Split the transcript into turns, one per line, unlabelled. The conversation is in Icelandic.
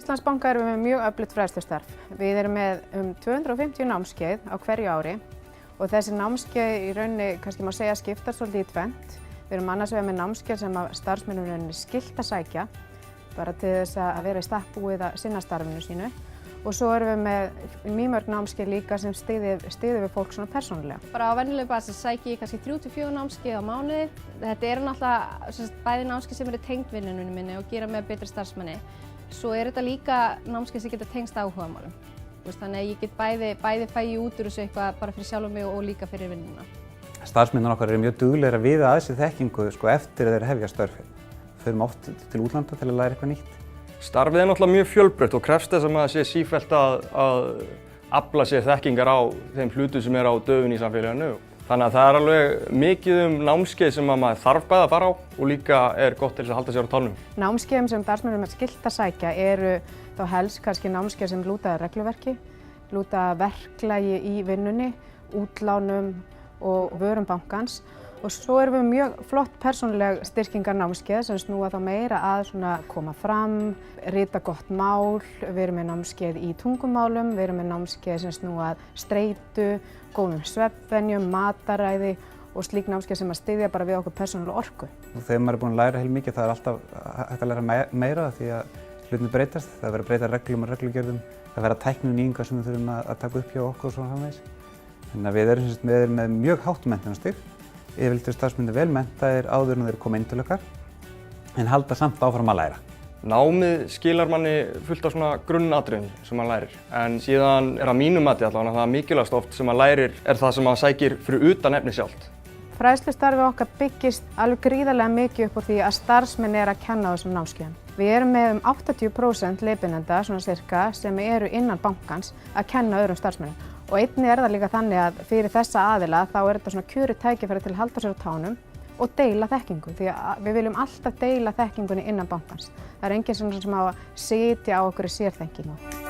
Íslandsbanka erum við með mjög öflugt fræðslustarf. Við erum með 250 námskeið á hverju ári og þessi námskeið í rauninni, kannski má segja, skiptast svolítið í tvennt. Við erum annars vegar með námskeið sem starfsmönnum er skylt að sækja, bara til þess að vera í stakk búið að sinna starfinu sínu. Og svo erum við með mjög mörg námskeið líka sem styður við fólk svona persónulega.
Bara á venjulegu basis sæki ég kannski 3-4 námskeið á mánuði. Þetta eru náttúrulega bæði námskeið sem eru tengd vinnunni minni og gera mig betri starfsmanni. Svo er þetta líka námskeið sem geta tengst áhugamálum. Þannig að ég get bæði fæ ég út úr þessu eitthvað bara fyrir sjálfa mig og líka fyrir vinnuna.
Starfsmennirnir okkar eru mjög duglegir að viða að sér þekkingu eftir að þeir hefja störfin. Förum oft til útlanda til að læra eitthvað nýtt.
Starfið er náttúrulega mjög fjölbreytt og krefst þess að maður sé sífellt að afla sér þekkingar á þeim hlutum sem er á döfinni í samfélaginu. Þannig að það er alveg mikið námskeið sem maður þarf bæði að fara á og líka er gott til þess að halda sér á tánum.
Námskeiðum sem starfsmönnum er skylt að sækja eru þá helst kannski námskeið sem lúta að regluverki, lúta að verklagi í vinnunni, útlánum og vörum bankans. Og svo erum við mjög flott persónuleg styrkingarnámskeið sem snúa þá meira að koma fram, rita gott mál, við erum með námskeið í tungumálum, við erum með námskeið sem snúa að streitu, góðum svefnvenjum, mataræði og slík námskeið sem að styðja bara við okkur persónulega orku.
Þegar maður er búinn að læra heilmikið, það er alltaf hægt að læra meira því að hlutirnir breytast, það verður að breyta reglum og reglugerðum, það verður tækninýjungar sem við þurfum að taka upp hjá okkur og svona framvegis. Þannig að við erum með mjög hátt menntunarstig. Yfirleitt eru starfsmennirnir vel menntaðir áður en þeir koma inn til okkar, en halda samt áfram að læra.
Námið skilar manni fullt af svona grunnatriðum sem maður lærir. En síðan er að mínu mati allavega það mikilvægast oft sem maður lærir er það sem maður sækir fyrir utan efnið sjálft.
Fræðslustarfið okkar byggist alveg gríðarlega mikið upp á því að starfsmenn eru að kenna á þessum námskeiðum. Við erum með 80% leiðbeinenda, svona sirka, sem eru innan bankans að kenna öðrum starfsmennum. Og einnig er það líka þannig að fyrir þessa aðila þá er þetta svona kjörið tækifæri til að halda sér á tánum og deila þekkingu. Því að við viljum alltaf deila þekkingunni innan bankans. Það er enginn sem á að sitja á okkur sérþekkingu.